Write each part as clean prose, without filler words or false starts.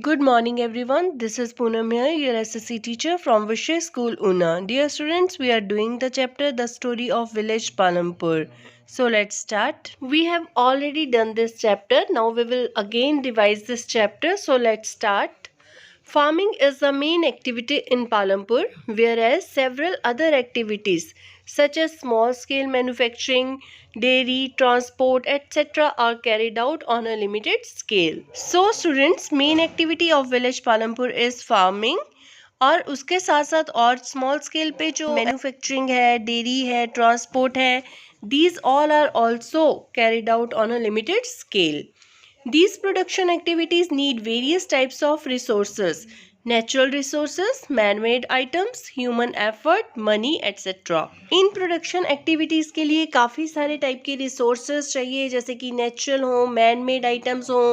Good morning everyone. This is Poonam here, your SSC teacher from Vishay School Una. Dear students, we are doing the chapter The Story of Village Palampur. So let's start. We have already done this chapter. Now we will again revise this chapter. So let's start. Farming is the main activity in Palampur, whereas several other activities such as small-scale manufacturing, dairy, transport, etc. are carried out on a limited scale. So students, main activity of village Palampur is farming और उसके साथ साथ और small scale पे जो manufacturing है, dairy है, transport है, these all are also carried out on a limited scale. These production activities need various types of resources: natural resources, man-made items, human effort, money, etc. In production activities के लिए काफ़ी सारे type के resources चाहिए, जैसे कि natural हो, man-made items हो,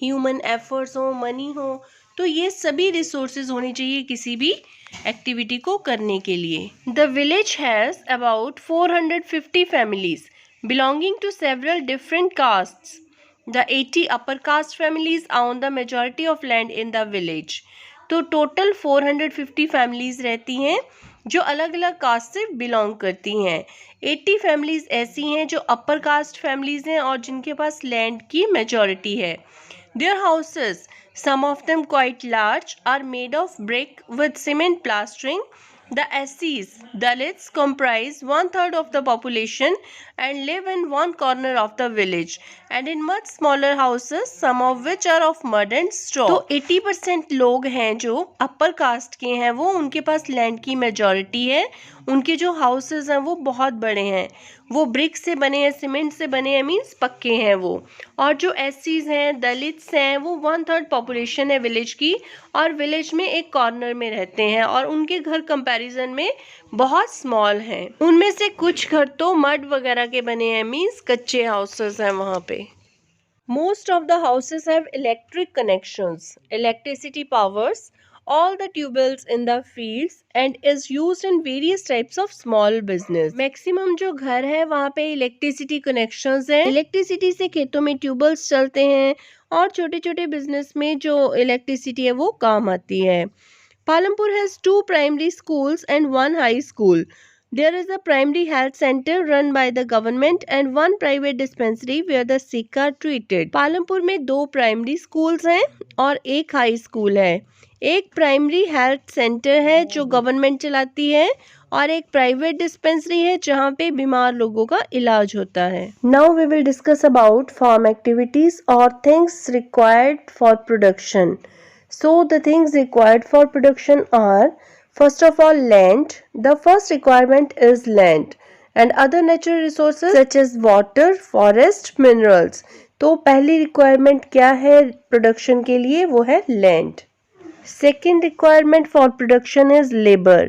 ह्यूमन एफर्ट्स हो, मनी हो. तो ये सभी रिसोर्सेज होने चाहिए किसी भी एक्टिविटी को करने के लिए. The village has about 450 families belonging to several different castes. The 80 upper caste families own the majority of land in the village. तो टोटल 450 फैमिलीज रहती हैं जो अलग अलग कास्ट से बिलोंग करती हैं. 80 फैमिलीज ऐसी हैं जो अपर कास्ट फैमिलीज हैं और जिनके पास लैंड की मेजॉरिटी है. Their houses, some of them quite large, are made of brick with cement plastering. The SCs, Dalits, comprise 1/3 of the population and live in one corner of the village and in much smaller houses, some of which are of mud and straw. तो 80% लोग हैं जो upper caste के हैं, वो उनके पास land की majority है. उनके जो हाउसेस हैं वो बहुत बड़े हैं, वो ब्रिक से बने हैं, सीमेंट से बने हैं, मीन्स पक्के हैं वो. और जो एससीज हैं, दलित्स हैं, वो 1/3 पॉपुलेशन है विलेज की और विलेज में एक कॉर्नर में रहते हैं और उनके घर कंपैरिजन में बहुत स्मॉल हैं. उनमें से कुछ घर तो मड वगैरह के बने हैं, मीन्स कच्चे हाउसेस हैं वहाँ पे. Most of the houses have electric connections. Electricity powers all the tubewells in the fields and is used in various types of small business. Maximum जो घर है वहाँ पे इलेक्ट्रिसिटी कनेक्शंस हैं. इलेक्ट्रिसिटी से खेतों में ट्यूबवेल्स चलते हैं और छोटे छोटे बिजनेस में जो इलेक्ट्रिसिटी है वो काम आती है. Palampur has 2 primary schools and 1 high school. There is a primary health center run by the government and 1 private dispensary where the sick are treated. Palampur में 2 प्राइमरी स्कूल्स हैं और 1 हाई स्कूल है. एक प्राइमरी हेल्थ सेंटर है जो government चलाती है और एक प्राइवेट डिस्पेंसरी है जहाँ पे बीमार लोगों का इलाज होता है. Now we will discuss about farm activities और things required for production. So the things required for production are, first of all, land. The first requirement is land and other natural resources such as water, forest, minerals. तो पहली requirement क्या है production के लिए, वो है land. Second requirement for production is labor,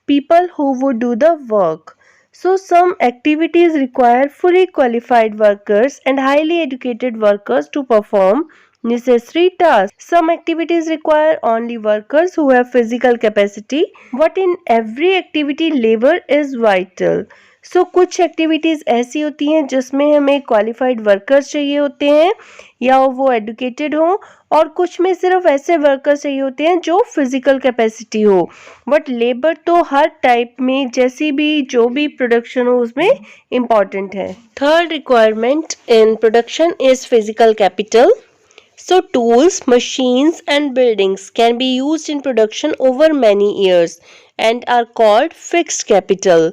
people who would do the work. So some activities require fully qualified workers and highly educated workers to perform necessary tasks. Some activities require only workers who have physical capacity, but in every activity labor is vital. So कुछ activities ऐसी होती हैं जिसमें हमें qualified workers चाहिए होते हैं या वो एडुकेटेड हो, और कुछ में सिर्फ ऐसे वर्कर्स चाहिए होते हैं जो फिजिकल कैपेसिटी हो. बट लेबर तो हर टाइप में जैसी भी जो भी प्रोडक्शन हो उसमें इम्पॉर्टेंट है. Third requirement in production is physical capital. So tools, machines and buildings can be used in production over many years and are called fixed capital.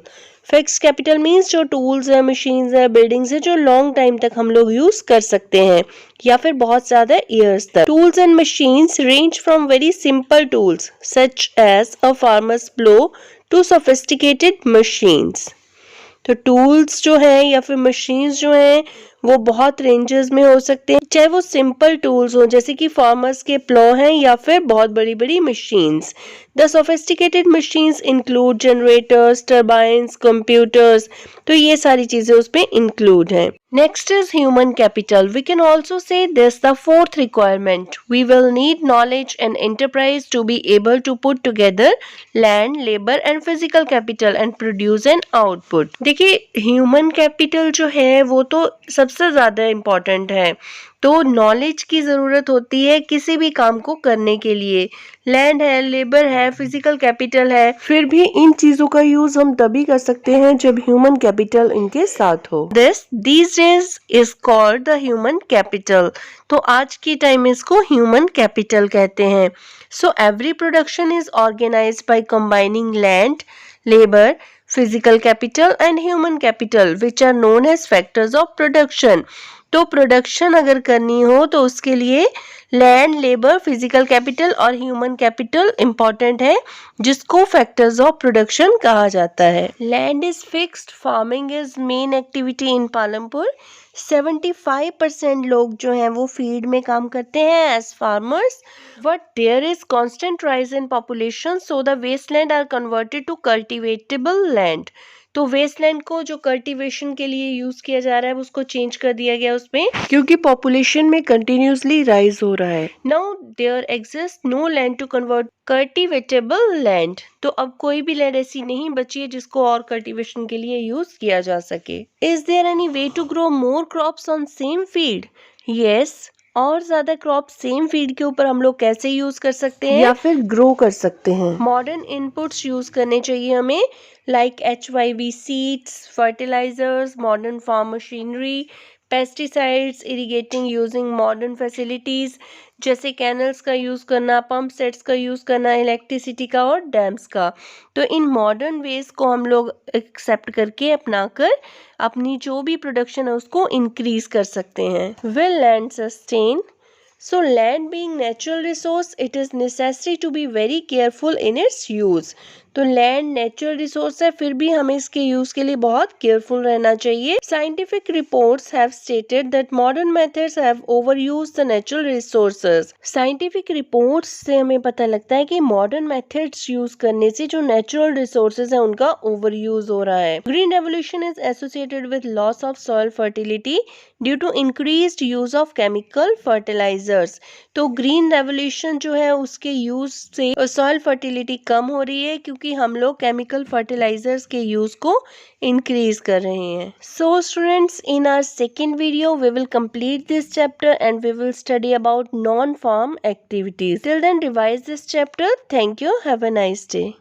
Fixed capital means जो tools है, machines है, buildings है जो long time तक हम लोग use कर सकते हैं या फिर बहुत ज़्यादा years तक. Tools and machines range from very simple tools such as a farmer's plow to sophisticated machines. तो टूल्स जो हैं या फिर मशीन्स जो हैं वो बहुत रेंजेस में हो सकते हैं, चाहे वो सिंपल टूल्स हो जैसे कि फार्मर्स के प्लो हैं या फिर बहुत बड़ी बड़ी machines. The sophisticated machines include generators, turbines, computers. तो ये सारी चीज़ें उसमें इंक्लूड हैं. Next is human capital. We can also say this the fourth requirement. We will need knowledge and enterprise to be able to put together land, labor and physical capital and produce an output. देखिए human capital जो है वो तो सबसे ज़्यादा important है. तो knowledge की ज़रूरत होती है किसी भी काम को करने के लिए। लैंड है, लेबर है, फिजिकल कैपिटल है, फिर भी इन चीज़ों का यूज़ हम तभी कर सकते हैं जब ह्यूमन कैपिटल इनके साथ हो। these days is called the human capital। तो आज के टाइम में इसको ह्यूमन कैपिटल कहते हैं। So every production is organised by combining land, labour, physical capital and human capital which are known as factors of production। तो production अगर करनी हो तो उसके लिए लैंड, लेबर, फिजिकल कैपिटल और ह्यूमन कैपिटल इंपॉर्टेंट है, जिसको फैक्टर्स ऑफ प्रोडक्शन कहा जाता है। Land is fixed, farming is main activity in Palampur. 75% लोग जो हैं वो फील्ड में काम करते हैं as farmers, but there is constant rise in population, so the wasteland are converted to cultivable land. तो वेस्टलैंड को जो कल्टीवेशन के लिए यूज किया जा रहा है उसको चेंज कर दिया गया उसमें, क्योंकि पॉपुलेशन में कंटिन्यूसली राइज हो रहा है। Now there exist no land to convert cultivable land. तो अब कोई भी लैंड ऐसी नहीं बची है जिसको और कल्टीवेशन के लिए यूज किया जा सके। Is there any way to grow more crops on same field? Yes, और ज्यादा क्रॉप सेम फील्ड के ऊपर हम लोग कैसे यूज कर सकते हैं या फिर ग्रो कर सकते हैं? मॉडर्न इनपुट्स यूज करने चाहिए हमें, like HYV seeds, fertilisers, modern farm machinery, pesticides, irrigating using modern facilities जैसे कैनल्स का यूज़ करना, पंप सेट्स का यूज़ करना, इलेक्ट्रिसिटी का और डैम्स का। तो इन मॉडर्न वेज को हम लोग एक्सेप्ट करके अपनाकर अपनी जो भी प्रोडक्शन है उसको इंक्रीज कर सकते हैं। Will land sustain? So land being natural resource, it is necessary to be very careful in its use। तो लैंड नेचुरल रिसोर्स है, फिर भी हमें इसके यूज के लिए बहुत केयरफुल रहना चाहिए। Scientific reports have stated that modern methods have overused the natural resources. Scientific reports से हमें पता लगता है कि मॉडर्न मेथड्स यूज करने से जो नेचुरल रिसोर्सेज है उनका ओवरयूज हो रहा है। Green revolution is associated with loss of soil fertility due to increased use of chemical fertilisers. तो ग्रीन रेवोल्यूशन जो है उसके यूज से सॉइल फर्टिलिटी कम हो रही है, क्योंकि हम लोग केमिकल फर्टिलाइजर्स के यूज को इंक्रीज कर रहे हैं। So students, in our second video we will complete this chapter and we will study about non farm activities. Till then revise this chapter. Thank you, have a nice day.